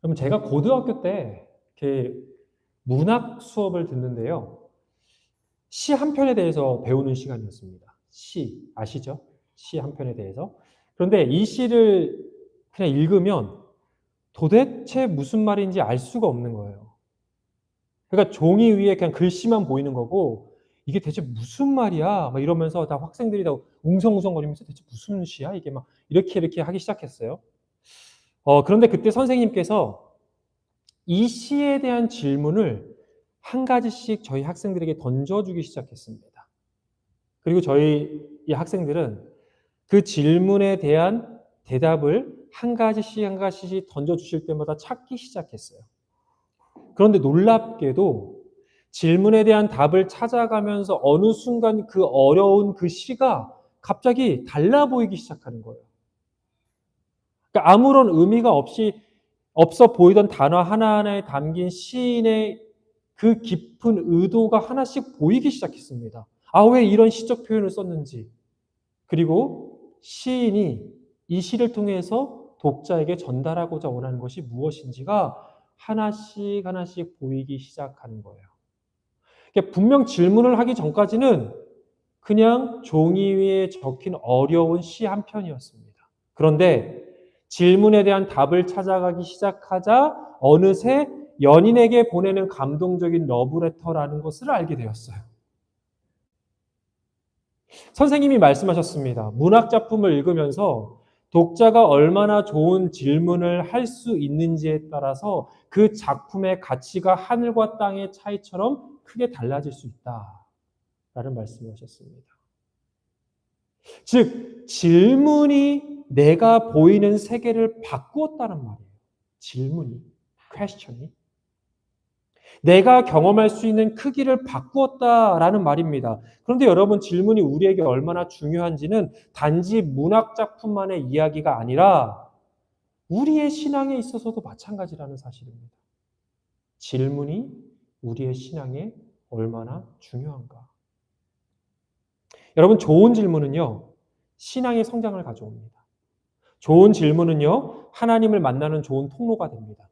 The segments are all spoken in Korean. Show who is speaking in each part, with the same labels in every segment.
Speaker 1: 그러면 제가 고등학교 때 이렇게 문학 수업을 듣는데요. 시 한 편에 대해서 배우는 시간이었습니다. 시, 아시죠? 시 한 편에 대해서. 그런데 이 시를 그냥 읽으면 도대체 무슨 말인지 알 수가 없는 거예요. 그러니까 종이 위에 그냥 글씨만 보이는 거고, 이게 대체 무슨 말이야? 막 이러면서 다 학생들이 다 웅성웅성거리면서 대체 무슨 시야? 이게 막 이렇게 하기 시작했어요. 그런데 그때 선생님께서 이 시에 대한 질문을 한 가지씩 저희 학생들에게 던져주기 시작했습니다. 그리고 저희 이 학생들은 그 질문에 대한 대답을 한 가지씩 던져주실 때마다 찾기 시작했어요. 그런데 놀랍게도 질문에 대한 답을 찾아가면서 어느 순간 그 어려운 그 시가 갑자기 달라 보이기 시작하는 거예요. 그러니까 아무런 의미가 없어 보이던 단어 하나하나에 담긴 시인의 그 깊은 의도가 하나씩 보이기 시작했습니다. 아, 왜 이런 시적 표현을 썼는지. 그리고 시인이 이 시를 통해서 독자에게 전달하고자 원하는 것이 무엇인지가 하나씩 보이기 시작하는 거예요. 분명 질문을 하기 전까지는 그냥 종이 위에 적힌 어려운 시 한 편이었습니다. 그런데 질문에 대한 답을 찾아가기 시작하자 어느새 연인에게 보내는 감동적인 러브레터라는 것을 알게 되었어요. 선생님이 말씀하셨습니다. 문학작품을 읽으면서 독자가 얼마나 좋은 질문을 할 수 있는지에 따라서 그 작품의 가치가 하늘과 땅의 차이처럼 크게 달라질 수 있다라는 말씀을 하셨습니다. 즉, 질문이 내가 보이는 세계를 바꾸었다는 말이에요. 질문이, question이. 내가 경험할 수 있는 크기를 바꾸었다라는 말입니다. 그런데 여러분, 질문이 우리에게 얼마나 중요한지는 단지 문학작품만의 이야기가 아니라 우리의 신앙에 있어서도 마찬가지라는 사실입니다. 질문이 우리의 신앙에 얼마나 중요한가. 여러분, 좋은 질문은요, 신앙의 성장을 가져옵니다. 좋은 질문은요, 하나님을 만나는 좋은 통로가 됩니다.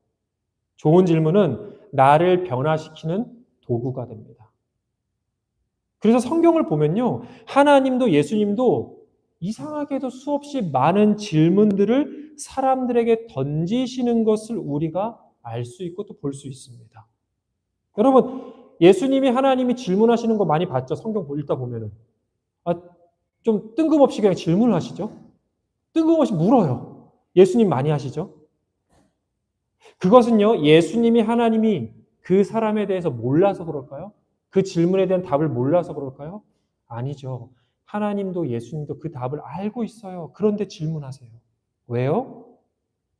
Speaker 1: 좋은 질문은 나를 변화시키는 도구가 됩니다. 그래서 성경을 보면요, 하나님도 예수님도 이상하게도 수없이 많은 질문들을 사람들에게 던지시는 것을 우리가 알 수 있고 또 볼 수 있습니다. 여러분, 예수님이 하나님이 질문하시는 거 많이 봤죠? 성경 읽다 보면은. 아, 좀 뜬금없이 그냥 질문을 하시죠? 뜬금없이 물어요. 예수님 많이 하시죠? 그것은요, 예수님이 하나님이 그 사람에 대해서 몰라서 그럴까요? 그 질문에 대한 답을 몰라서 그럴까요? 아니죠. 하나님도 예수님도 그 답을 알고 있어요. 그런데 질문하세요. 왜요?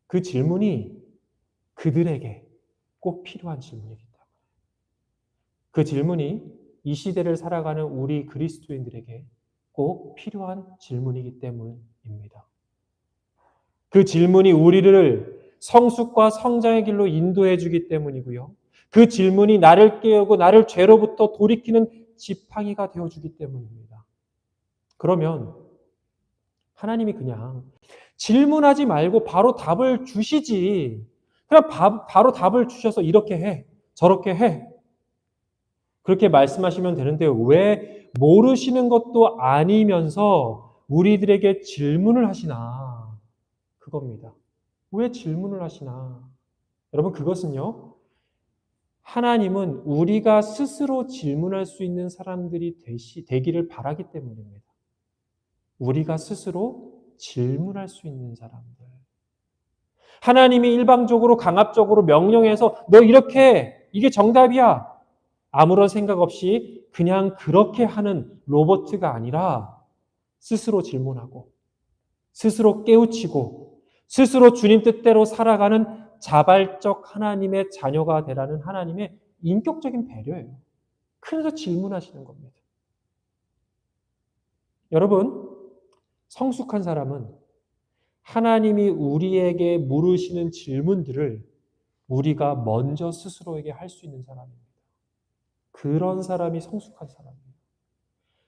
Speaker 1: 그 질문이 그들에게 꼭 필요한 질문이기 때문에. 그 질문이 이 시대를 살아가는 우리 그리스도인들에게 꼭 필요한 질문이기 때문입니다. 그 질문이 우리를 성숙과 성장의 길로 인도해 주기 때문이고요. 그 질문이 나를 깨우고 나를 죄로부터 돌이키는 지팡이가 되어 주기 때문입니다. 그러면 하나님이 그냥 질문하지 말고 바로 답을 주시지. 그냥 바로 답을 주셔서 이렇게 해, 저렇게 해. 그렇게 말씀하시면 되는데 왜 모르시는 것도 아니면서 우리들에게 질문을 하시나? 그겁니다. 왜 질문을 하시나? 여러분, 그것은요, 하나님은 우리가 스스로 질문할 수 있는 사람들이 되기를 바라기 때문입니다. 우리가 스스로 질문할 수 있는 사람들. 하나님이 일방적으로 강압적으로 명령해서 너 이렇게 해. 이게 정답이야. 아무런 생각 없이 그냥 그렇게 하는 로봇가 아니라 스스로 질문하고 스스로 깨우치고 스스로 주님 뜻대로 살아가는 자발적 하나님의 자녀가 되라는 하나님의 인격적인 배려예요. 그래서 질문하시는 겁니다. 여러분, 성숙한 사람은 하나님이 우리에게 물으시는 질문들을 우리가 먼저 스스로에게 할 수 있는 사람입니다. 그런 사람이 성숙한 사람이에요.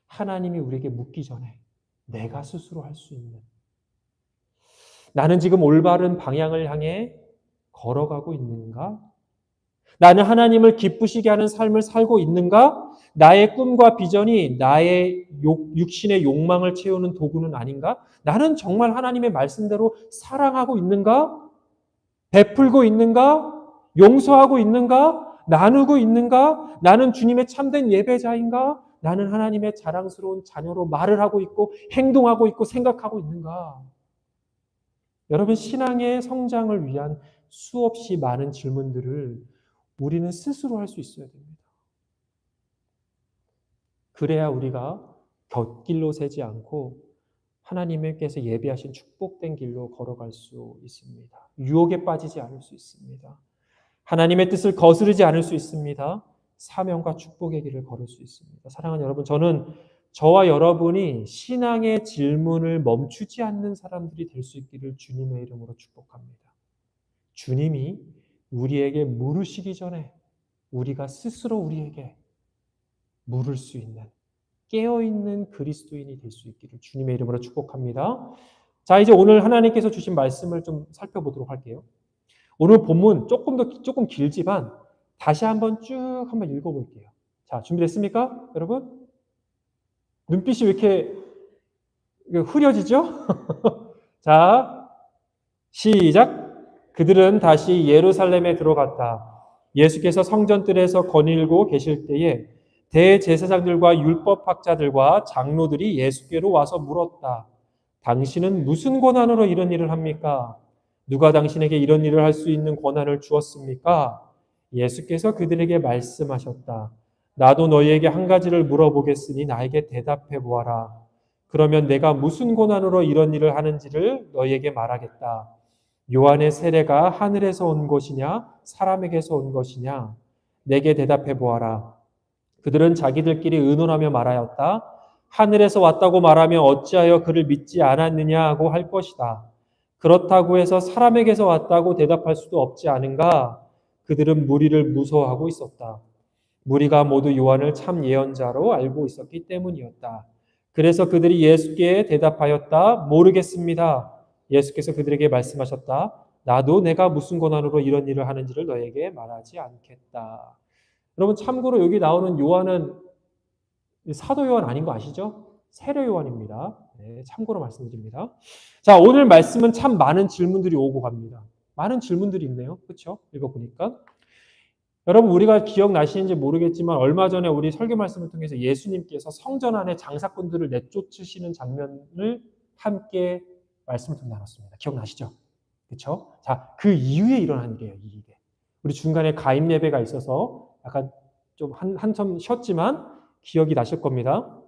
Speaker 1: 하나님이 우리에게 묻기 전에 내가 스스로 할 수 있는, 나는 지금 올바른 방향을 향해 걸어가고 있는가? 나는 하나님을 기쁘시게 하는 삶을 살고 있는가? 나의 꿈과 비전이 나의 육신의 욕망을 채우는 도구는 아닌가? 나는 정말 하나님의 말씀대로 사랑하고 있는가? 베풀고 있는가? 용서하고 있는가? 나누고 있는가? 나는 주님의 참된 예배자인가? 나는 하나님의 자랑스러운 자녀로 말을 하고 있고 행동하고 있고 생각하고 있는가? 여러분, 신앙의 성장을 위한 수없이 많은 질문들을 우리는 스스로 할 수 있어야 됩니다. 그래야 우리가 곁길로 새지 않고 하나님께서 예비하신 축복된 길로 걸어갈 수 있습니다. 유혹에 빠지지 않을 수 있습니다. 하나님의 뜻을 거스르지 않을 수 있습니다. 사명과 축복의 길을 걸을 수 있습니다. 사랑하는 여러분, 저는 저와 여러분이 신앙의 질문을 멈추지 않는 사람들이 될 수 있기를 주님의 이름으로 축복합니다. 주님이 우리에게 물으시기 전에 우리가 스스로 우리에게 물을 수 있는 깨어있는 그리스도인이 될 수 있기를 주님의 이름으로 축복합니다. 자, 이제 오늘 하나님께서 주신 말씀을 좀 살펴보도록 할게요. 오늘 본문 조금 길지만 다시 한번 쭉 한번 읽어볼게요. 자, 준비됐습니까, 여러분? 눈빛이 왜 이렇게 흐려지죠? 자, 시작. 그들은 다시 예루살렘에 들어갔다. 예수께서 성전뜰에서 거닐고 계실 때에 대제사장들과 율법학자들과 장로들이 예수께로 와서 물었다. 당신은 무슨 권한으로 이런 일을 합니까? 누가 당신에게 이런 일을 할 수 있는 권한을 주었습니까? 예수께서 그들에게 말씀하셨다. 나도 너희에게 한 가지를 물어보겠으니 나에게 대답해 보아라. 그러면 내가 무슨 권한으로 이런 일을 하는지를 너희에게 말하겠다. 요한의 세례가 하늘에서 온 것이냐 사람에게서 온 것이냐? 내게 대답해 보아라. 그들은 자기들끼리 의논하며 말하였다. 하늘에서 왔다고 말하며 어찌하여 그를 믿지 않았느냐고 할 것이다. 그렇다고 해서 사람에게서 왔다고 대답할 수도 없지 않은가? 그들은 무리를 무서워하고 있었다. 무리가 모두 요한을 참 예언자로 알고 있었기 때문이었다. 그래서 그들이 예수께 대답하였다. 모르겠습니다. 예수께서 그들에게 말씀하셨다. 나도 내가 무슨 권한으로 이런 일을 하는지를 너에게 말하지 않겠다. 여러분, 참고로 여기 나오는 요한은 사도 요한 아닌 거 아시죠? 세례 요한입니다. 네, 참고로 말씀드립니다. 자, 오늘 말씀은 참 많은 질문들이 오고 갑니다. 많은 질문들이 있네요. 그렇죠? 읽어보니까. 여러분, 우리가 기억나시는지 모르겠지만 얼마 전에 우리 설교 말씀을 통해서 예수님께서 성전 안에 장사꾼들을 내쫓으시는 장면을 함께 말씀을 통해 나눴습니다. 기억나시죠? 그렇죠? 자, 그 이후에 일어난 일이에요. 이 일에. 우리 중간에 가임 예배가 있어서 약간 좀 한참 쉬었지만 기억이 나실 겁니다.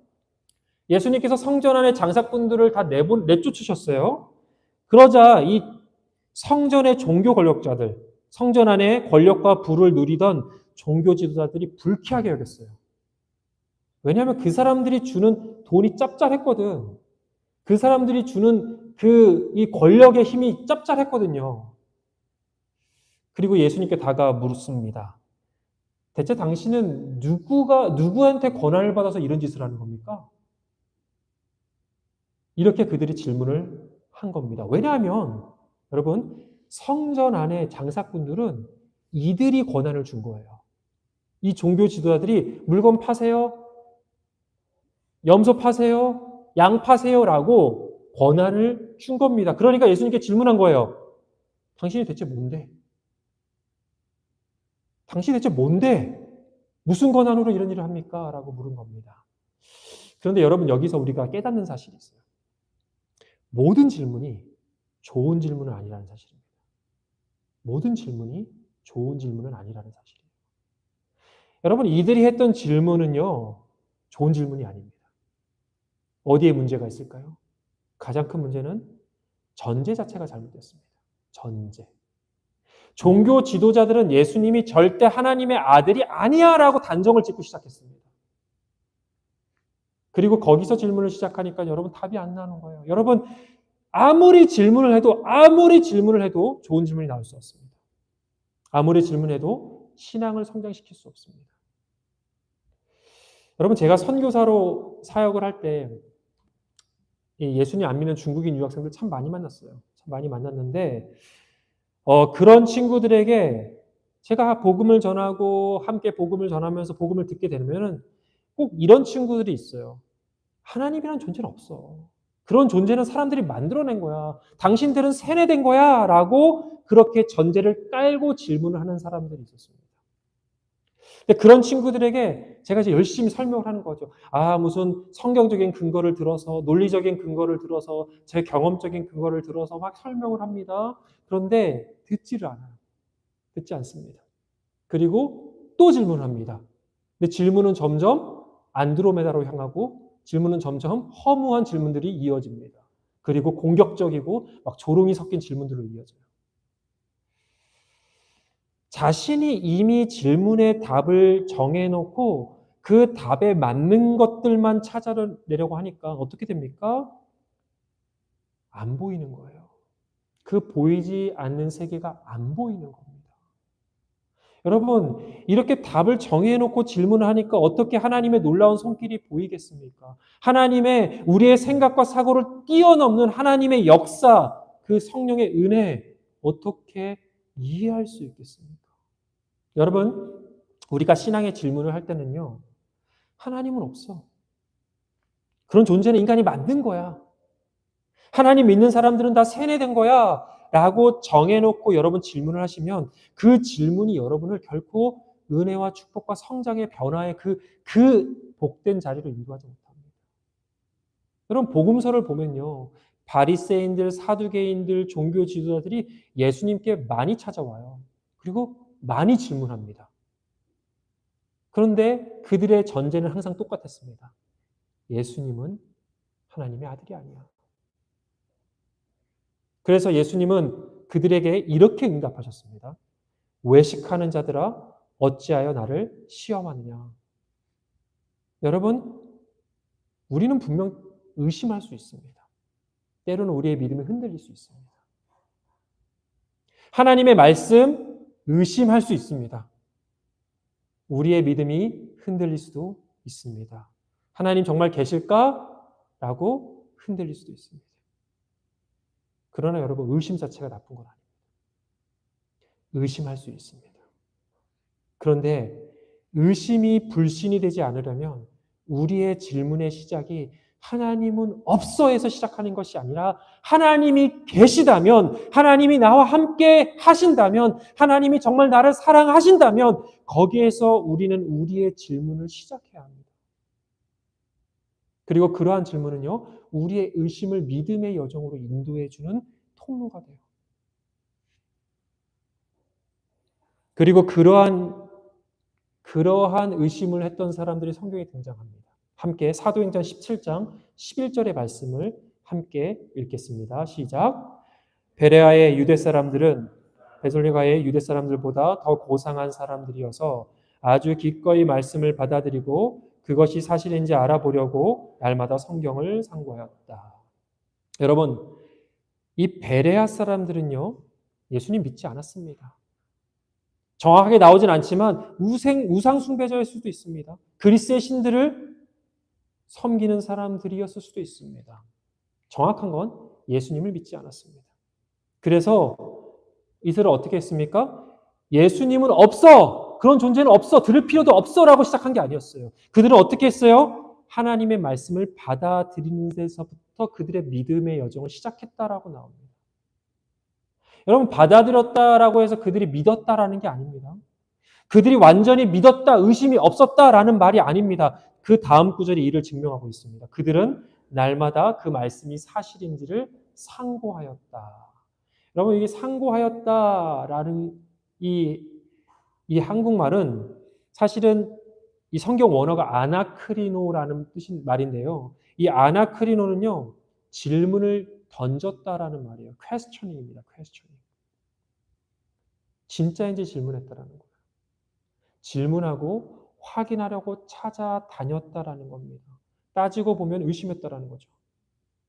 Speaker 1: 예수님께서 성전 안에 장사꾼들을 다 내쫓으셨어요. 그러자 이 성전의 종교 권력자들, 성전 안에 권력과 부를 누리던 종교 지도자들이 불쾌하게 여겼어요. 왜냐하면 그 사람들이 주는 돈이 짭짤했거든. 그 사람들이 주는 이 권력의 힘이 짭짤했거든요. 그리고 예수님께 다가와 물었습니다. 대체 당신은 누구한테 권한을 받아서 이런 짓을 하는 겁니까? 이렇게 그들이 질문을 한 겁니다. 왜냐하면 여러분, 성전 안에 장사꾼들은 이들이 권한을 준 거예요. 이 종교 지도자들이 물건 파세요, 염소 파세요, 양 파세요라고 권한을 준 겁니다. 그러니까 예수님께 질문한 거예요. 당신이 대체 뭔데? 당신이 대체 뭔데? 무슨 권한으로 이런 일을 합니까? 라고 물은 겁니다. 그런데 여러분, 여기서 우리가 깨닫는 사실이 있어요. 모든 질문이 좋은 질문은 아니라는 사실입니다. 모든 질문이 좋은 질문은 아니라는 사실이에요. 여러분, 이들이 했던 질문은요, 좋은 질문이 아닙니다. 어디에 문제가 있을까요? 가장 큰 문제는 전제 자체가 잘못됐습니다. 전제. 종교 지도자들은 예수님이 절대 하나님의 아들이 아니야 라고 단정을 짓고 시작했습니다. 그리고 거기서 질문을 시작하니까 여러분 답이 안 나오는 거예요. 여러분, 아무리 질문을 해도 좋은 질문이 나올 수 없습니다. 아무리 질문해도 신앙을 성장시킬 수 없습니다. 여러분, 제가 선교사로 사역을 할 때 예수님 안 믿는 중국인 유학생들 참 많이 만났어요. 참 많이 만났는데 그런 친구들에게 제가 복음을 전하고 함께 복음을 전하면서 복음을 듣게 되면은 꼭 이런 친구들이 있어요. 하나님이란 존재는 없어. 그런 존재는 사람들이 만들어낸 거야. 당신들은 세뇌된 거야. 라고 그렇게 전제를 깔고 질문을 하는 사람들이 있었습니다. 근데 그런 친구들에게 제가 이제 열심히 설명을 하는 거죠. 무슨 성경적인 근거를 들어서, 논리적인 근거를 들어서, 제 경험적인 근거를 들어서 막 설명을 합니다. 그런데 듣지를 않아요. 듣지 않습니다. 그리고 또 질문을 합니다. 근데 질문은 점점 안드로메다로 향하고 질문은 점점 허무한 질문들이 이어집니다. 그리고 공격적이고 막 조롱이 섞인 질문들로 이어져요. 자신이 이미 질문의 답을 정해놓고 그 답에 맞는 것들만 찾아내려고 하니까 어떻게 됩니까? 안 보이는 거예요. 그 보이지 않는 세계가 안 보이는 겁니다. 여러분, 이렇게 답을 정해놓고 질문을 하니까 어떻게 하나님의 놀라운 손길이 보이겠습니까? 하나님의 우리의 생각과 사고를 뛰어넘는 하나님의 역사, 그 성령의 은혜, 어떻게 이해할 수 있겠습니까? 여러분, 우리가 신앙의 질문을 할 때는요, 하나님은 없어. 그런 존재는 인간이 만든 거야. 하나님 믿는 사람들은 다 세뇌된 거야. 라고 정해놓고 여러분 질문을 하시면 그 질문이 여러분을 결코 은혜와 축복과 성장의 변화의 그 복된 자리를 이루하지 못합니다. 여러분, 복음서를 보면요. 바리새인들, 사두개인들, 종교 지도자들이 예수님께 많이 찾아와요. 그리고 많이 질문합니다. 그런데 그들의 전제는 항상 똑같았습니다. 예수님은 하나님의 아들이 아니야. 그래서 예수님은 그들에게 이렇게 응답하셨습니다. 외식하는 자들아 어찌하여 나를 시험하느냐. 여러분, 우리는 분명 의심할 수 있습니다. 때로는 우리의 믿음이 흔들릴 수 있습니다. 하나님의 말씀 의심할 수 있습니다. 우리의 믿음이 흔들릴 수도 있습니다. 하나님 정말 계실까? 라고 흔들릴 수도 있습니다. 그러나 여러분, 의심 자체가 나쁜 건 아닙니다. 의심할 수 있습니다. 그런데 의심이 불신이 되지 않으려면 우리의 질문의 시작이 하나님은 없어에서 시작하는 것이 아니라 하나님이 계시다면, 하나님이 나와 함께 하신다면, 하나님이 정말 나를 사랑하신다면 거기에서 우리는 우리의 질문을 시작해야 합니다. 그리고 그러한 질문은요, 우리의 의심을 믿음의 여정으로 인도해주는 통로가 돼요. 그리고 그러한 의심을 했던 사람들이 성경에 등장합니다. 함께 사도행전 17장 11절의 말씀을 함께 읽겠습니다. 시작. 베레아의 유대 사람들은 데살로니가의 유대 사람들보다 더 고상한 사람들이어서 아주 기꺼이 말씀을 받아들이고 그것이 사실인지 알아보려고 날마다 성경을 상고하였다. 여러분, 이 베레아 사람들은요, 예수님 믿지 않았습니다. 정확하게 나오진 않지만 우상 숭배자일 수도 있습니다. 그리스의 신들을 섬기는 사람들이었을 수도 있습니다. 정확한 건 예수님을 믿지 않았습니다. 그래서 이들은 어떻게 했습니까? 예수님은 없어! 그런 존재는 없어! 들을 필요도 없어! 라고 시작한 게 아니었어요. 그들은 어떻게 했어요? 하나님의 말씀을 받아들이는 데서부터 그들의 믿음의 여정을 시작했다라고 나옵니다. 여러분, 받아들였다라고 해서 그들이 믿었다라는 게 아닙니다. 그들이 완전히 믿었다, 의심이 없었다라는 말이 아닙니다. 그 다음 구절이 이를 증명하고 있습니다. 그들은 날마다 그 말씀이 사실인지를 상고하였다. 여러분, 이게 상고하였다라는 이 한국말은 사실은 이 성경 원어가 아나크리노라는 뜻인 말인데요. 이 아나크리노는요, 질문을 던졌다라는 말이에요. questioning입니다. questioning. 진짜인지 질문했다라는 거예요. 질문하고 확인하려고 찾아다녔다라는 겁니다. 따지고 보면 의심했다라는 거죠.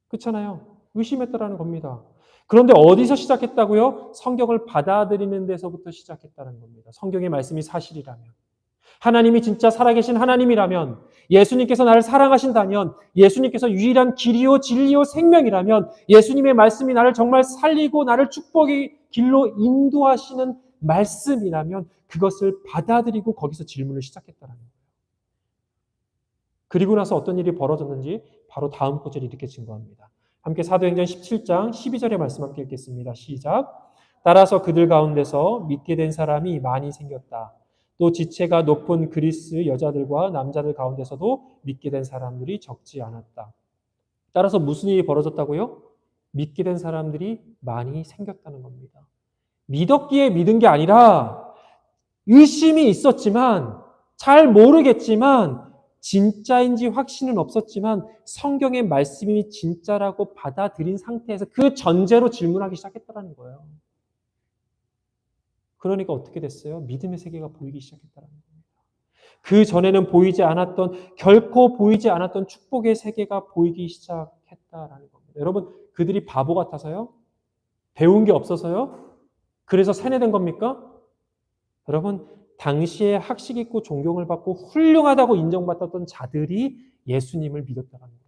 Speaker 1: 그렇잖아요. 의심했다라는 겁니다. 그런데 어디서 시작했다고요? 성경을 받아들이는 데서부터 시작했다는 겁니다. 성경의 말씀이 사실이라면, 하나님이 진짜 살아계신 하나님이라면, 예수님께서 나를 사랑하신다면, 예수님께서 유일한 길이요 진리요 생명이라면, 예수님의 말씀이 나를 정말 살리고 나를 길로 인도하시는 말씀이라면 그것을 받아들이고 거기서 질문을 시작했다는 거예요. 그리고 나서 어떤 일이 벌어졌는지 바로 다음 구절이 이렇게 증거합니다. 함께 사도행전 17장 12절의 말씀 함께 읽겠습니다. 시작. 따라서 그들 가운데서 믿게 된 사람이 많이 생겼다. 또 지체가 높은 그리스 여자들과 남자들 가운데서도 믿게 된 사람들이 적지 않았다. 따라서 무슨 일이 벌어졌다고요? 믿게 된 사람들이 많이 생겼다는 겁니다. 믿었기에 믿은 게 아니라 의심이 있었지만 잘 모르겠지만 진짜인지 확신은 없었지만 성경의 말씀이 진짜라고 받아들인 상태에서 그 전제로 질문하기 시작했다는 거예요. 그러니까 어떻게 됐어요? 믿음의 세계가 보이기 시작했다는 겁니다. 그 전에는 보이지 않았던, 결코 보이지 않았던 축복의 세계가 보이기 시작했다라는 겁니다. 여러분, 그들이 바보 같아서요? 배운 게 없어서요? 그래서 세뇌된 겁니까? 여러분, 당시에 학식 있고 존경을 받고 훌륭하다고 인정받았던 자들이 예수님을 믿었다는 거예요.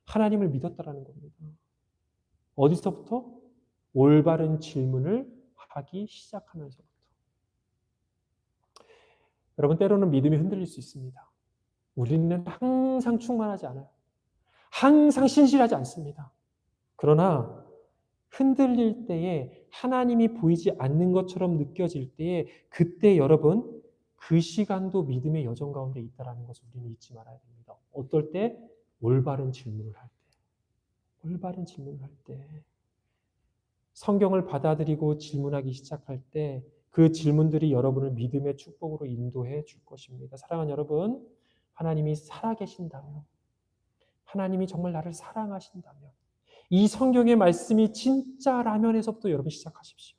Speaker 1: 하나님을 믿었다는 겁니다. 어디서부터? 올바른 질문을 하기 시작하면서부터. 여러분, 때로는 믿음이 흔들릴 수 있습니다. 우리는 항상 충만하지 않아요. 항상 신실하지 않습니다. 그러나 흔들릴 때에 하나님이 보이지 않는 것처럼 느껴질 때에 그때 여러분 그 시간도 믿음의 여정 가운데 있다는 것을 우리는 잊지 말아야 됩니다. 어떨 때? 올바른 질문을 할 때. 올바른 질문을 할 때. 성경을 받아들이고 질문하기 시작할 때 그 질문들이 여러분을 믿음의 축복으로 인도해 줄 것입니다. 사랑하는 여러분, 하나님이 살아계신다면, 하나님이 정말 나를 사랑하신다면 이 성경의 말씀이 진짜라면에서부터 여러분 시작하십시오.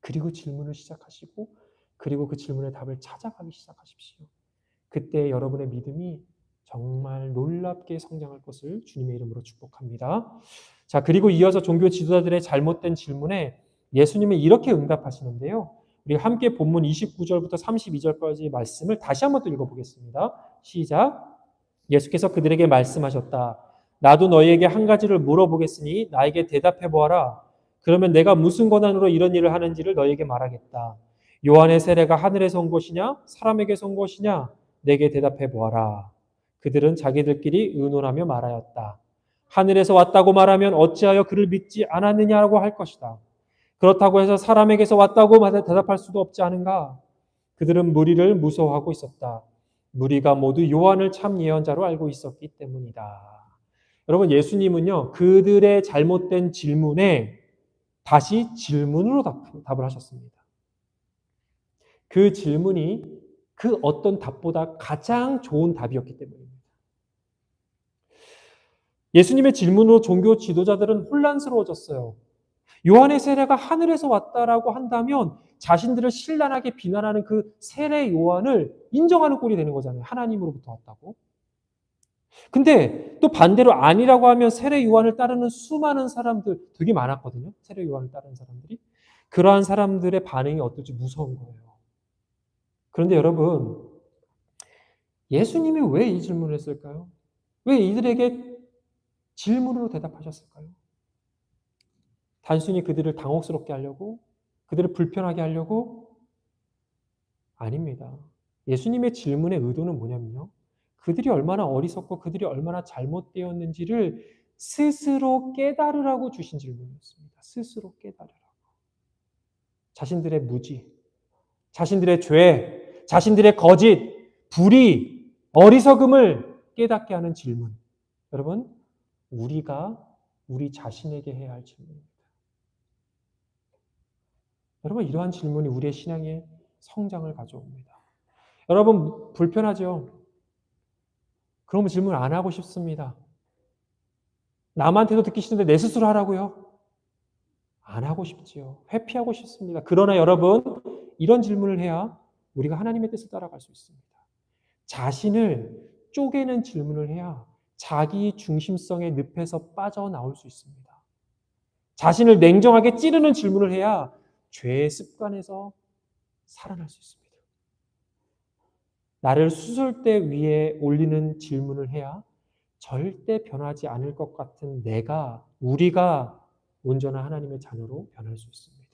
Speaker 1: 그리고 질문을 시작하시고 그리고 그 질문의 답을 찾아가기 시작하십시오. 그때 여러분의 믿음이 정말 놀랍게 성장할 것을 주님의 이름으로 축복합니다. 자, 그리고 이어서 종교 지도자들의 잘못된 질문에 예수님은 이렇게 응답하시는데요. 우리 함께 본문 29절부터 32절까지 말씀을 다시 한번 또 읽어보겠습니다. 시작. 예수께서 그들에게 말씀하셨다. 나도 너희에게 한 가지를 물어보겠으니 나에게 대답해 보아라. 그러면 내가 무슨 권한으로 이런 일을 하는지를 너희에게 말하겠다. 요한의 세례가 하늘에서 온 것이냐 사람에게서 온 것이냐 내게 대답해 보아라. 그들은 자기들끼리 의논하며 말하였다. 하늘에서 왔다고 말하면 어찌하여 그를 믿지 않았느냐고 할 것이다. 그렇다고 해서 사람에게서 왔다고 대답할 수도 없지 않은가? 그들은 무리를 무서워하고 있었다. 무리가 모두 요한을 참 예언자로 알고 있었기 때문이다. 여러분, 예수님은요, 그들의 잘못된 질문에 다시 질문으로 답을 하셨습니다. 그 질문이 그 어떤 답보다 가장 좋은 답이었기 때문입니다. 예수님의 질문으로 종교 지도자들은 혼란스러워졌어요. 요한의 세례가 하늘에서 왔다라고 한다면 자신들을 신랄하게 비난하는 그 세례 요한을 인정하는 꼴이 되는 거잖아요. 하나님으로부터 왔다고. 근데 또 반대로 아니라고 하면 세례 요한을 따르는 수많은 사람들 되게 많았거든요. 세례 요한을 따르는 사람들이. 그러한 사람들의 반응이 어떨지 무서운 거예요. 그런데 여러분, 예수님이 왜 이 질문을 했을까요? 왜 이들에게 질문으로 대답하셨을까요? 단순히 그들을 당혹스럽게 하려고? 그들을 불편하게 하려고? 아닙니다. 예수님의 질문의 의도는 뭐냐면요. 그들이 얼마나 어리석고 그들이 얼마나 잘못되었는지를 스스로 깨달으라고 주신 질문이었습니다. 스스로 깨달으라고. 자신들의 무지, 자신들의 죄, 자신들의 거짓, 불의, 어리석음을 깨닫게 하는 질문. 여러분, 우리가 우리 자신에게 해야 할 질문입니다. 여러분, 이러한 질문이 우리의 신앙의 성장을 가져옵니다. 여러분, 불편하죠? 그러면 질문 안 하고 싶습니다. 남한테도 듣기 싫은데 내 스스로 하라고요? 안 하고 싶지요. 회피하고 싶습니다. 그러나 여러분, 이런 질문을 해야 우리가 하나님의 뜻을 따라갈 수 있습니다. 자신을 쪼개는 질문을 해야 자기 중심성의 늪에서 빠져나올 수 있습니다. 자신을 냉정하게 찌르는 질문을 해야 죄의 습관에서 살아날 수 있습니다. 나를 수술대 위에 올리는 질문을 해야 절대 변하지 않을 것 같은 우리가 온전한 하나님의 자녀로 변할 수 있습니다.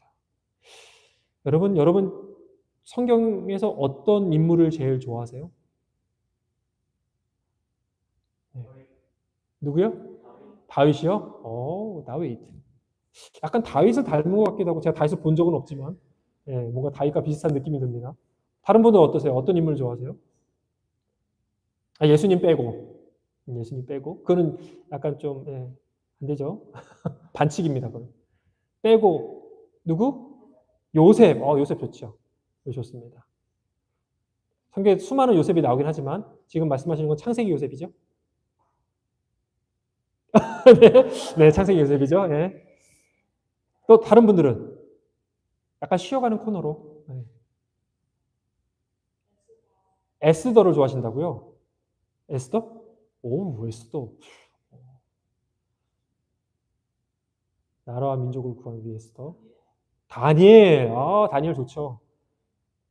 Speaker 1: 여러분 성경에서 어떤 인물을 제일 좋아하세요? 네. 누구요? 다윗이요? 다윗. 약간 다윗을 닮은 것 같기도 하고 제가 다윗을 본 적은 없지만 뭔가 다윗과 비슷한 느낌이 듭니다. 다른 분들은 어떠세요? 어떤 인물을 좋아하세요? 예수님 빼고. 예수님 빼고. 그거는 약간 좀, 안 되죠. 반칙입니다, 그건. 빼고, 누구? 요셉. 요셉 좋죠. 좋습니다. 성경에 수많은 요셉이 나오긴 하지만, 지금 말씀하시는 건 창세기 요셉이죠? 네, 네, 창세기 요셉이죠. 예. 또 다른 분들은 약간 쉬어가는 코너로. 에스더를 좋아하신다고요? 에스더? 오, 에스더. 나라와 민족을 구하기 위해서. 다니엘. 다니엘 좋죠.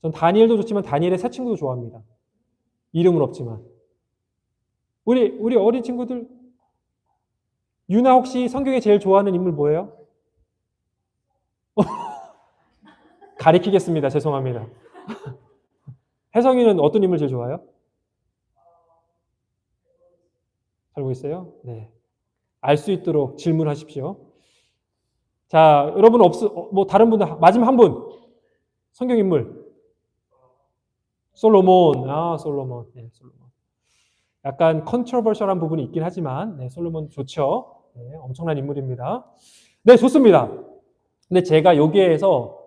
Speaker 1: 전 다니엘도 좋지만 다니엘의 새 친구도 좋아합니다. 이름은 없지만. 우리 어린 친구들, 유나 혹시 성경에 제일 좋아하는 인물 뭐예요? 가리키겠습니다. 죄송합니다. 혜성이는 어떤 인물 제일 좋아해요? 잘 모르겠어요? 네. 알 수 있도록 질문하십시오. 자, 여러분 뭐 다른 분들, 마지막 한 분. 성경 인물. 솔로몬. 솔로몬. 네, 솔로몬. 약간 컨트로버셜한 부분이 있긴 하지만, 네, 솔로몬 좋죠. 네, 엄청난 인물입니다. 네, 좋습니다. 근데 제가 여기에서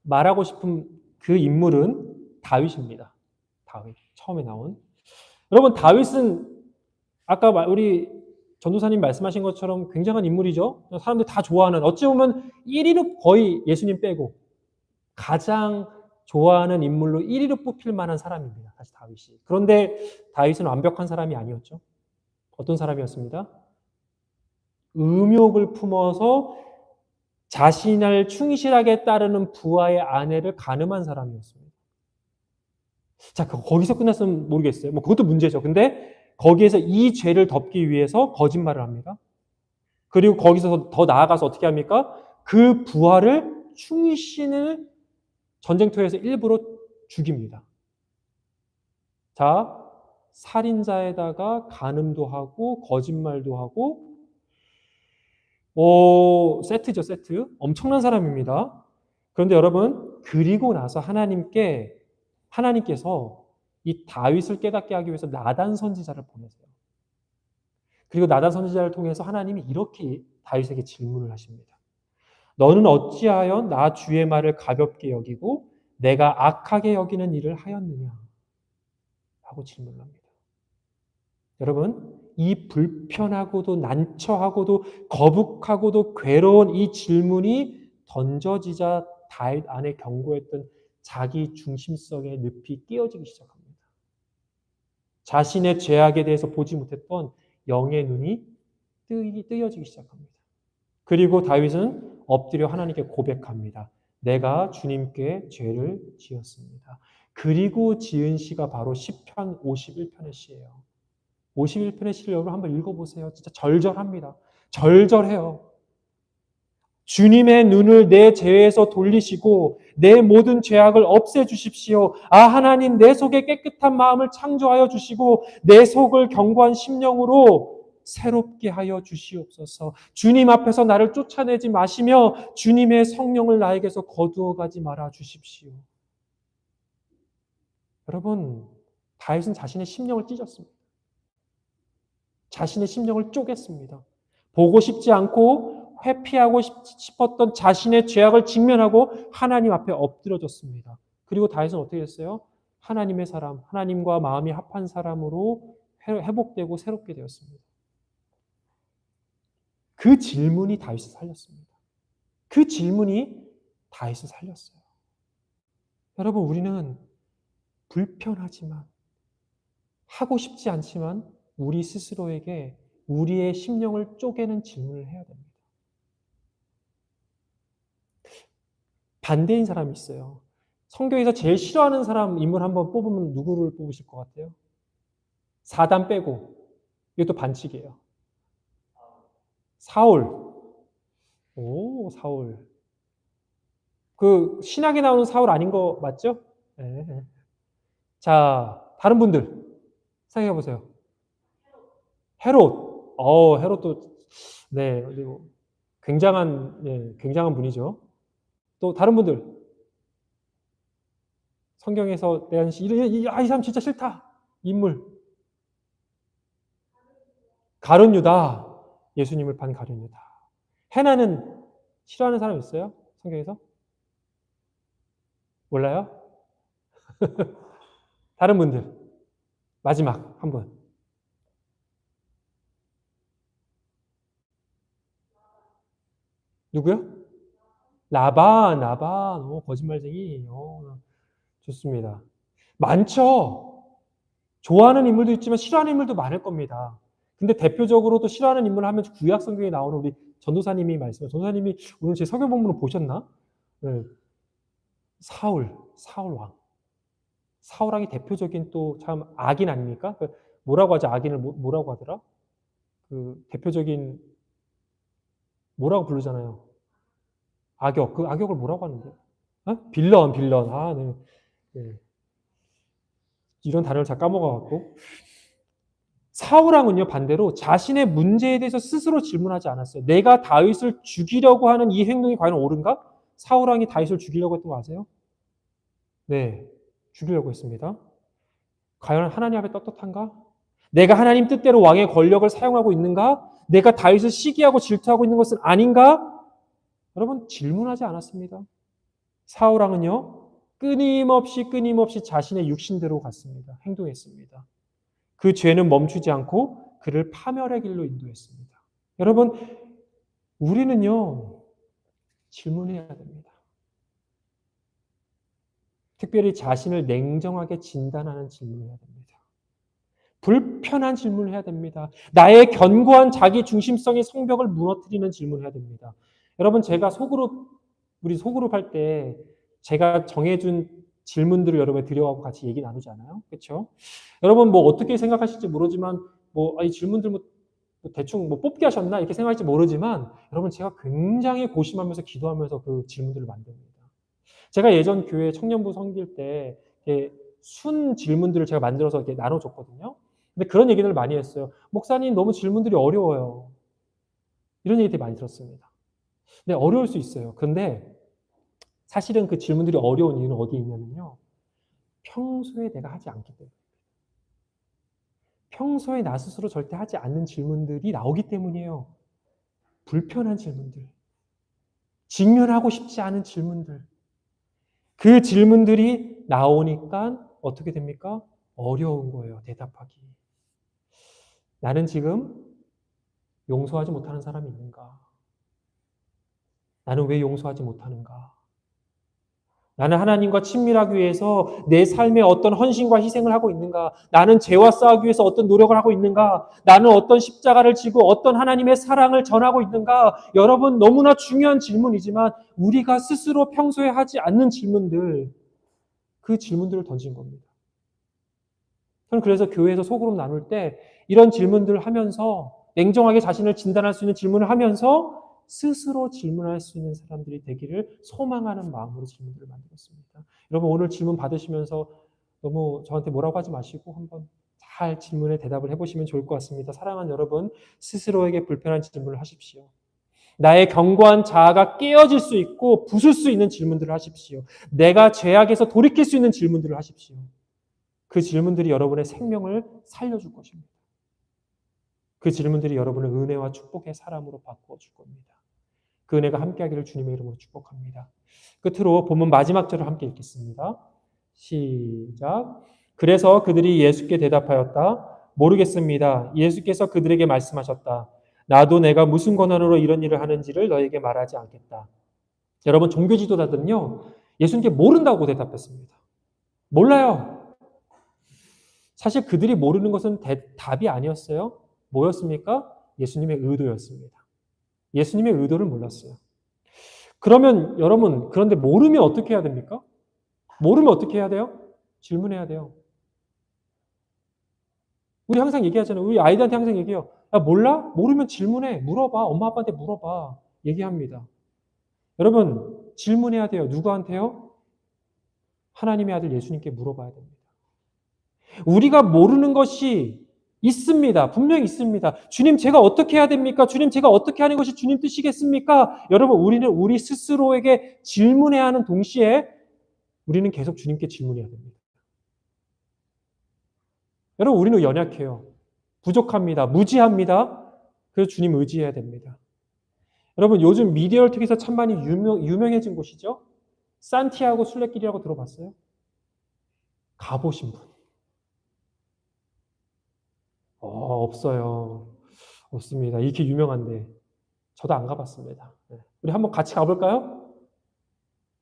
Speaker 1: 말하고 싶은 그 인물은 다윗입니다. 다윗. 처음에 나온. 여러분, 다윗은 아까 우리 전도사님 말씀하신 것처럼 굉장한 인물이죠. 사람들이 다 좋아하는, 어찌 보면 1위로 거의 예수님 빼고 가장 좋아하는 인물로 1위로 뽑힐 만한 사람입니다. 사실 다윗이. 그런데 다윗은 완벽한 사람이 아니었죠. 어떤 사람이었습니다? 음욕을 품어서 자신을 충실하게 따르는 부하의 아내를 간음한 사람이었습니다. 자, 거기서 끝났으면 모르겠어요. 뭐 그것도 문제죠. 근데 거기에서 이 죄를 덮기 위해서 거짓말을 합니다. 그리고 거기서 더 나아가서 어떻게 합니까? 그 부하를 충신을 전쟁터에서 일부러 죽입니다. 자, 살인자에다가 간음도 하고 거짓말도 하고 세트죠, 세트. 엄청난 사람입니다. 그런데 여러분, 그리고 나서 하나님께서 이 다윗을 깨닫게 하기 위해서 나단 선지자를 보내세요. 그리고 나단 선지자를 통해서 하나님이 이렇게 다윗에게 질문을 하십니다. 너는 어찌하여 나 주의 말을 가볍게 여기고 내가 악하게 여기는 일을 하였느냐? 하고 질문을 합니다. 여러분, 이 불편하고도 난처하고도 거북하고도 괴로운 이 질문이 던져지자 다윗 안에 견고했던 자기 중심성의 늪이 띄어지기 시작합니다. 자신의 죄악에 대해서 보지 못했던 영의 눈이 뜨여지기 시작합니다. 그리고 다윗은 엎드려 하나님께 고백합니다. 내가 주님께 죄를 지었습니다. 그리고 지은 시가 바로 시편 51편의 시예요. 51편의 시를 여러분 한번 읽어보세요. 진짜 절절합니다. 절절해요. 주님의 눈을 내 죄에서 돌리시고 내 모든 죄악을 없애주십시오. 하나님 내 속에 깨끗한 마음을 창조하여 주시고 내 속을 견고한 심령으로 새롭게 하여 주시옵소서. 주님 앞에서 나를 쫓아내지 마시며 주님의 성령을 나에게서 거두어가지 말아 주십시오. 여러분, 다윗은 자신의 심령을 찢었습니다. 자신의 심령을 쪼갰습니다. 보고 싶지 않고 회피하고 싶었던 자신의 죄악을 직면하고 하나님 앞에 엎드려졌습니다. 그리고 다윗은 어떻게 됐어요? 하나님의 사람, 하나님과 마음이 합한 사람으로 회복되고 새롭게 되었습니다. 그 질문이 다윗을 살렸습니다. 그 질문이 다윗을 살렸어요. 여러분, 우리는 불편하지만 하고 싶지 않지만 우리 스스로에게 우리의 심령을 쪼개는 질문을 해야 됩니다. 반대인 사람이 있어요. 성경에서 제일 싫어하는 사람 인물 한번 뽑으면 누구를 뽑으실 것 같아요? 사단 빼고. 이것도 반칙이에요. 사울. 사울. 그 신학에 나오는 사울 아닌 거 맞죠? 네. 자, 다른 분들 생각해 보세요. 헤롯. 헤롯도 네, 그리고 굉장한 분이죠. 또 다른 분들 성경에서 대한 이 사람 진짜 싫다. 인물. 가룟 유다. 예수님을 판 가룟 유다. 헤나는 싫어하는 사람 있어요? 성경에서? 몰라요? 다른 분들. 마지막 한 분. 누구요? 라반. 거짓말쟁이. 좋습니다. 많죠. 좋아하는 인물도 있지만 싫어하는 인물도 많을 겁니다. 근데 대표적으로 또 싫어하는 인물 하면 구약 성경에 나오는 우리 전도사님이 전도사님이 오늘 제 설교 본문을 보셨나? 네. 사울 왕. 사울 왕이 대표적인 또 참 악인 아닙니까? 뭐라고 하죠? 악인을 뭐라고 하더라? 그 대표적인 뭐라고 부르잖아요. 악역. 그 악역을 뭐라고 하는데? 빌런. 네. 네. 이런 단어를 잘 까먹어갖고. 사울왕은요, 반대로 자신의 문제에 대해서 스스로 질문하지 않았어요. 내가 다윗을 죽이려고 하는 이 행동이 과연 옳은가? 사울왕이 다윗을 죽이려고 했던 거 아세요? 네, 죽이려고 했습니다. 과연 하나님 앞에 떳떳한가? 내가 하나님 뜻대로 왕의 권력을 사용하고 있는가? 내가 다윗을 시기하고 질투하고 있는 것은 아닌가? 여러분, 질문하지 않았습니다. 사울왕은요, 끊임없이 자신의 육신대로 갔습니다. 행동했습니다. 그 죄는 멈추지 않고 그를 파멸의 길로 인도했습니다. 여러분, 우리는요, 질문해야 됩니다. 특별히 자신을 냉정하게 진단하는 질문을 해야 됩니다. 불편한 질문을 해야 됩니다. 나의 견고한 자기 중심성의 성벽을 무너뜨리는 질문을 해야 됩니다. 여러분, 제가 우리 소그룹 할 때 제가 정해준 질문들을 여러분에 드려가고 같이 얘기 나누지 않아요? 그렇죠? 여러분 뭐 어떻게 생각하실지 모르지만 이 질문들 대충 뽑기 하셨나 이렇게 생각할지 모르지만 여러분 제가 굉장히 고심하면서 기도하면서 그 질문들을 만듭니다. 제가 예전 교회 청년부 섬길 때 순 질문들을 제가 만들어서 이렇게 나눠줬거든요. 근데 그런 얘기를 많이 했어요. 목사님 너무 질문들이 어려워요. 이런 얘기 되게 많이 들었습니다. 네, 어려울 수 있어요. 그런데 사실은 그 질문들이 어려운 이유는 어디에 있냐면요. 평소에 내가 하지 않기 때문에. 평소에 나 스스로 절대 하지 않는 질문들이 나오기 때문이에요. 불편한 질문들. 직면하고 싶지 않은 질문들. 그 질문들이 나오니까 어떻게 됩니까? 어려운 거예요. 대답하기. 나는 지금 용서하지 못하는 사람이 있는가? 나는 왜 용서하지 못하는가? 나는 하나님과 친밀하기 위해서 내 삶에 어떤 헌신과 희생을 하고 있는가? 나는 죄와 싸우기 위해서 어떤 노력을 하고 있는가? 나는 어떤 십자가를 지고 어떤 하나님의 사랑을 전하고 있는가? 여러분 너무나 중요한 질문이지만 우리가 스스로 평소에 하지 않는 질문들, 그 질문들을 던진 겁니다. 저는 그래서 교회에서 소그룹 나눌 때 이런 질문들을 하면서 냉정하게 자신을 진단할 수 있는 질문을 하면서 스스로 질문할 수 있는 사람들이 되기를 소망하는 마음으로 질문들을 만들었습니다. 여러분 오늘 질문 받으시면서 너무 저한테 뭐라고 하지 마시고 한번 잘 질문에 대답을 해보시면 좋을 것 같습니다. 사랑하는 여러분, 스스로에게 불편한 질문을 하십시오. 나의 견고한 자아가 깨어질 수 있고 부술 수 있는 질문들을 하십시오. 내가 죄악에서 돌이킬 수 있는 질문들을 하십시오. 그 질문들이 여러분의 생명을 살려줄 것입니다. 그 질문들이 여러분을 은혜와 축복의 사람으로 바꾸어 줄 겁니다. 그 은혜가 함께하기를 주님의 이름으로 축복합니다. 끝으로 본문 마지막 절을 함께 읽겠습니다. 시작. 그래서 그들이 예수께 대답하였다. 모르겠습니다. 예수께서 그들에게 말씀하셨다. 나도 내가 무슨 권한으로 이런 일을 하는지를 너에게 말하지 않겠다. 여러분 종교 지도자들은요. 예수님께 모른다고 대답했습니다. 몰라요. 사실 그들이 모르는 것은 답이 아니었어요. 뭐였습니까? 예수님의 의도였습니다. 예수님의 의도를 몰랐어요. 그러면 여러분, 그런데 모르면 어떻게 해야 됩니까? 모르면 어떻게 해야 돼요? 질문해야 돼요. 우리 항상 얘기하잖아요. 우리 아이들한테 항상 얘기해요. 야, 몰라? 모르면 질문해. 물어봐. 엄마 아빠한테 물어봐. 얘기합니다. 여러분, 질문해야 돼요. 누구한테요? 하나님의 아들 예수님께 물어봐야 됩니다. 우리가 모르는 것이 있습니다. 분명히 있습니다. 주님, 제가 어떻게 해야 됩니까? 주님, 제가 어떻게 하는 것이 주님 뜻이겠습니까? 여러분, 우리는 우리 스스로에게 질문해야 하는 동시에 우리는 계속 주님께 질문해야 됩니다. 여러분, 우리는 연약해요. 부족합니다. 무지합니다. 그래서 주님 의지해야 됩니다. 여러분, 요즘 미디어를 통해서 참 많이 유명해진 곳이죠? 산티아고 순례길이라고 들어봤어요? 가보신 분? 없어요. 없습니다. 이렇게 유명한데 저도 안 가봤습니다. 우리 한번 같이 가볼까요?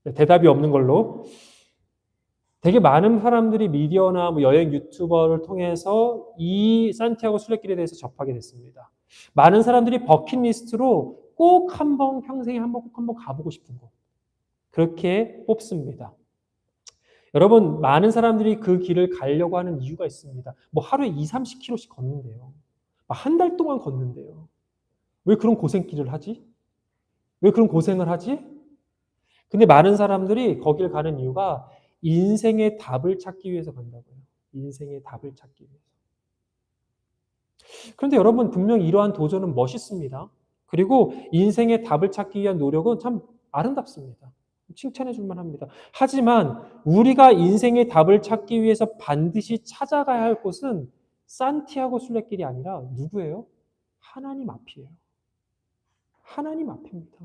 Speaker 1: 네, 대답이 없는 걸로. 되게 많은 사람들이 미디어나 여행 유튜버를 통해서 이 산티아고 순례길에 대해서 접하게 됐습니다. 많은 사람들이 버킷리스트로 꼭 평생에 꼭 한번 가보고 싶은 곳. 그렇게 뽑습니다. 여러분, 많은 사람들이 그 길을 가려고 하는 이유가 있습니다. 하루에 20-30km씩 걷는데요. 한 달 동안 걷는데요. 왜 그런 고생길을 하지? 왜 그런 고생을 하지? 근데 많은 사람들이 거길 가는 이유가 인생의 답을 찾기 위해서 간다고요. 인생의 답을 찾기 위해서. 그런데 여러분, 분명히 이러한 도전은 멋있습니다. 그리고 인생의 답을 찾기 위한 노력은 참 아름답습니다. 칭찬해 줄 만합니다. 하지만 우리가 인생의 답을 찾기 위해서 반드시 찾아가야 할 곳은 산티아고 순례길이 아니라 누구예요? 하나님 앞이에요. 하나님 앞입니다.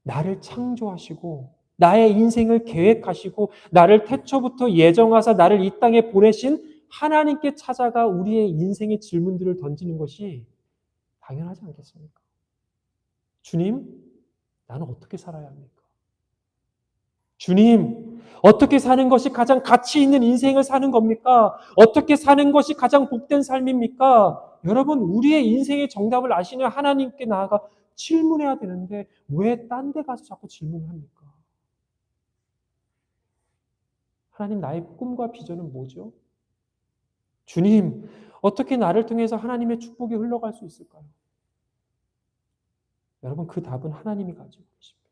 Speaker 1: 나를 창조하시고 나의 인생을 계획하시고 나를 태초부터 예정하사 나를 이 땅에 보내신 하나님께 찾아가 우리의 인생의 질문들을 던지는 것이 당연하지 않겠습니까? 주님, 나는 어떻게 살아야 합니까? 주님, 어떻게 사는 것이 가장 가치 있는 인생을 사는 겁니까? 어떻게 사는 것이 가장 복된 삶입니까? 여러분, 우리의 인생의 정답을 아시는 하나님께 나아가 질문해야 되는데 왜 딴 데 가서 자꾸 질문을 합니까? 하나님, 나의 꿈과 비전은 뭐죠? 주님, 어떻게 나를 통해서 하나님의 축복이 흘러갈 수 있을까요? 여러분, 그 답은 하나님이 가지고 계십니다.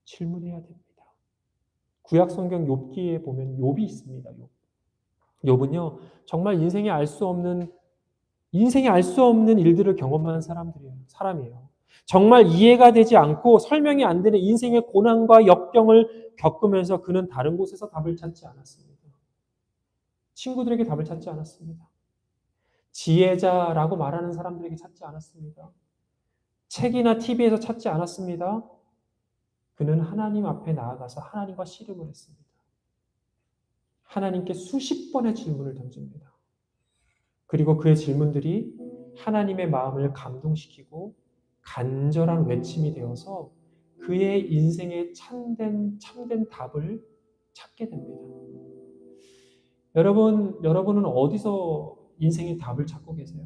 Speaker 1: 질문해야 됩니다. 구약 성경 욥기에 보면 욥이 있습니다. 욥은요, 정말 인생에 알 수 없는 일들을 경험한 사람이에요. 정말 이해가 되지 않고 설명이 안 되는 인생의 고난과 역경을 겪으면서 그는 다른 곳에서 답을 찾지 않았습니다. 친구들에게 답을 찾지 않았습니다. 지혜자라고 말하는 사람들에게 찾지 않았습니다. 책이나 TV에서 찾지 않았습니다. 그는 하나님 앞에 나아가서 하나님과 씨름을 했습니다. 하나님께 수십 번의 질문을 던집니다. 그리고 그의 질문들이 하나님의 마음을 감동시키고 간절한 외침이 되어서 그의 인생의 참된 답을 찾게 됩니다. 여러분은 어디서 인생의 답을 찾고 계세요?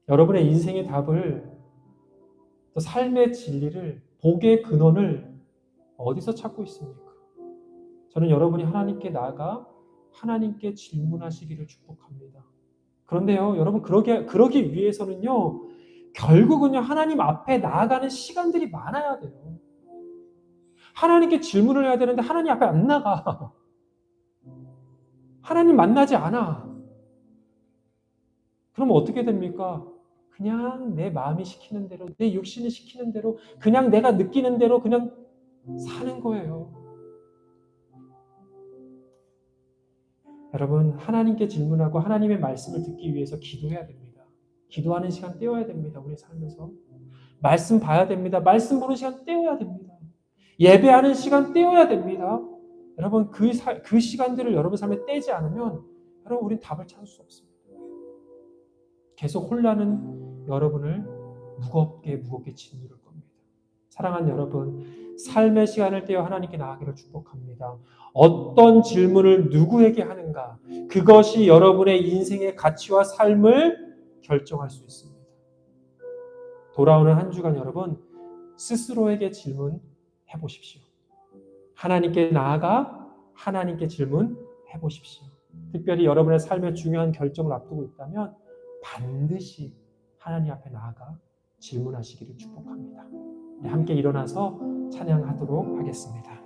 Speaker 1: 여러분의 인생의 답을, 또 삶의 진리를, 복의 근원을 어디서 찾고 있습니까? 저는 여러분이 하나님께 나아가 하나님께 질문하시기를 축복합니다. 그런데요, 여러분, 그러기 위해서는요, 결국은요, 하나님 앞에 나아가는 시간들이 많아야 돼요. 하나님께 질문을 해야 되는데 하나님 앞에 안 나가. 하나님 만나지 않아. 그럼 어떻게 됩니까? 그냥 내 마음이 시키는 대로, 내 육신이 시키는 대로, 그냥 내가 느끼는 대로 그냥 사는 거예요. 여러분, 하나님께 질문하고 하나님의 말씀을 듣기 위해서 기도해야 됩니다. 기도하는 시간 떼어야 됩니다. 우리 삶에서. 말씀 봐야 됩니다. 말씀 보는 시간 떼어야 됩니다. 예배하는 시간 떼어야 됩니다. 여러분, 그 시간들을 여러분 삶에 떼지 않으면 여러분, 우린 답을 찾을 수 없습니다. 계속 혼란은 여러분을 무겁게 짓누를 겁니다. 사랑하는 여러분, 삶의 시간을 떼어 하나님께 나아가기를 축복합니다. 어떤 질문을 누구에게 하는가, 그것이 여러분의 인생의 가치와 삶을 결정할 수 있습니다. 돌아오는 한 주간 여러분, 스스로에게 질문해 보십시오. 하나님께 나아가 하나님께 질문해 보십시오. 특별히 여러분의 삶의 중요한 결정을 앞두고 있다면 반드시 하나님 앞에 나아가 질문하시기를 축복합니다. 함께 일어나서 찬양하도록 하겠습니다.